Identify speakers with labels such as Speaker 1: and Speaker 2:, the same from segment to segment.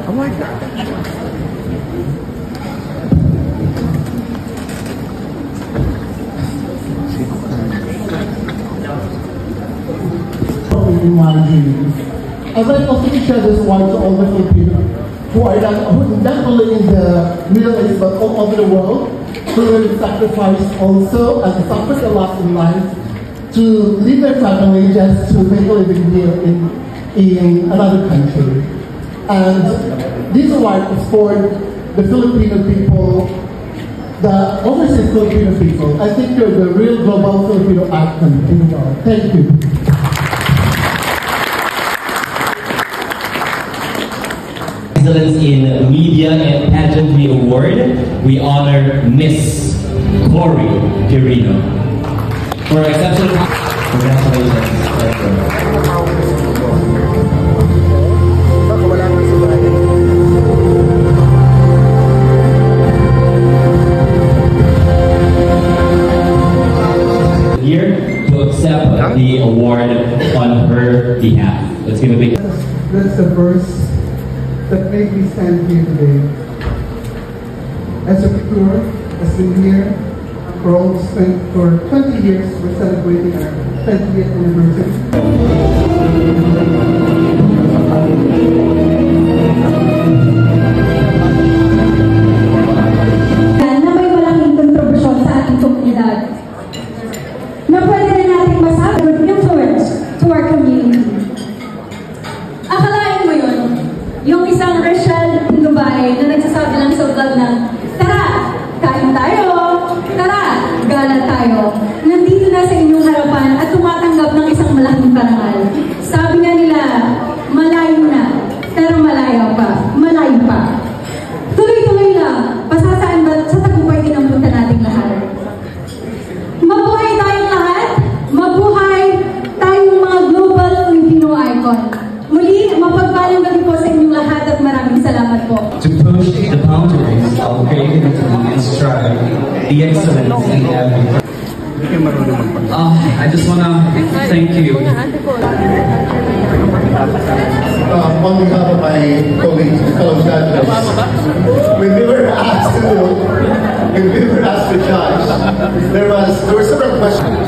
Speaker 1: Oh my God.
Speaker 2: In my dreams. I'd like also to share this award to all the Filipinos who are not only in the Middle East but all over the world, who will sacrifice also and suffer a lot in life to leave their family just to make a living here in another country. And this award is for the Filipino people, the overseas Filipino people. I think you're the real global Filipino icon in the world. Thank you.
Speaker 3: Excellence in Media and Pageantry Award, we honor Miss Cory Quirino for exceptional. Congratulations. Here to accept the award on her behalf. Let's give a big.
Speaker 2: That's the verse that made me stand here today. As a tour has been here for almost 20 years. We're celebrating our 20th anniversary.
Speaker 4: Na may malaking kontribusyon sa ating komunidad na pwede na natin masabi with influence to our community. Akalain mo yun? Yung isang Rachel Dubai na nagsasabi lang sa vlog na, tara, kain tayo, tara, gala tayo. Nandito na sa inyong harapan at tumatanggap ng isang malaking parangal. Sabi nga nila, malayo na, pero malayo pa, malayo pa. Tuloy-tuloy lang, pasasaan ba sa tagumpay din ang punta nating lahat. Mabuhay tayong lahat, mabuhay tayong mga global Filipino icon. Muli, mapagpalang gabi po sa inyong lahat at maraming salamat po.
Speaker 3: To push the boundaries of creativity and strive, the excellence in every. I just want to thank you.
Speaker 2: On behalf of my colleagues, fellow judges, when we were asked to judge, there were several questions.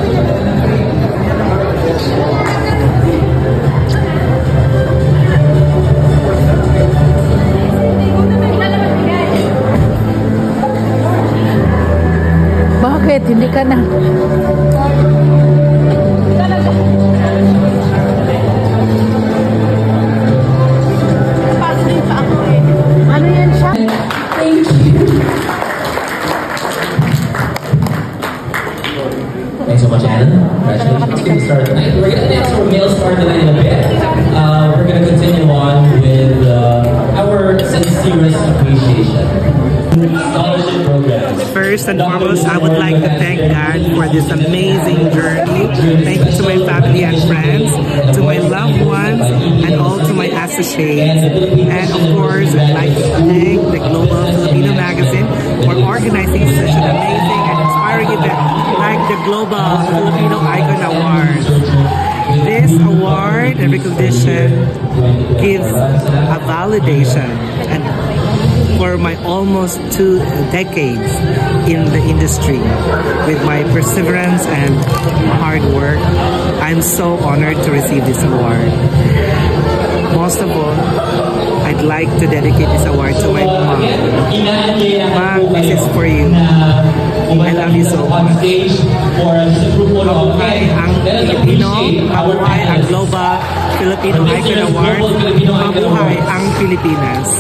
Speaker 1: Bakit? Hindi ka na. Ano yan siya?
Speaker 4: Thank you.
Speaker 3: Thanks so much, Anna. Congratulations. Let's get started tonight. We're going to dance for male star tonight in a bit. We're going to continue on with our sincerest appreciation. Scholarship programs.
Speaker 5: First and foremost, I would like to thank God for this amazing journey. Thank you to my family and friends, to my loved ones, and all to my associates. And of course, I'd like to thank the Global Filipino Magazine for organizing such an amazing and inspiring event like the Global Filipino Icon Awards. This award and recognition gives a validation and for my almost 2 decades in the industry. With my perseverance and hard work, I'm so honored to receive this award. Most of all, I'd like to dedicate this award to my mom. Mom, this is for you. I love you so much. Mabuhay ang Pilipino, mabuhay ang Global Filipino Icon Award, mabuhay ang Pilipinas.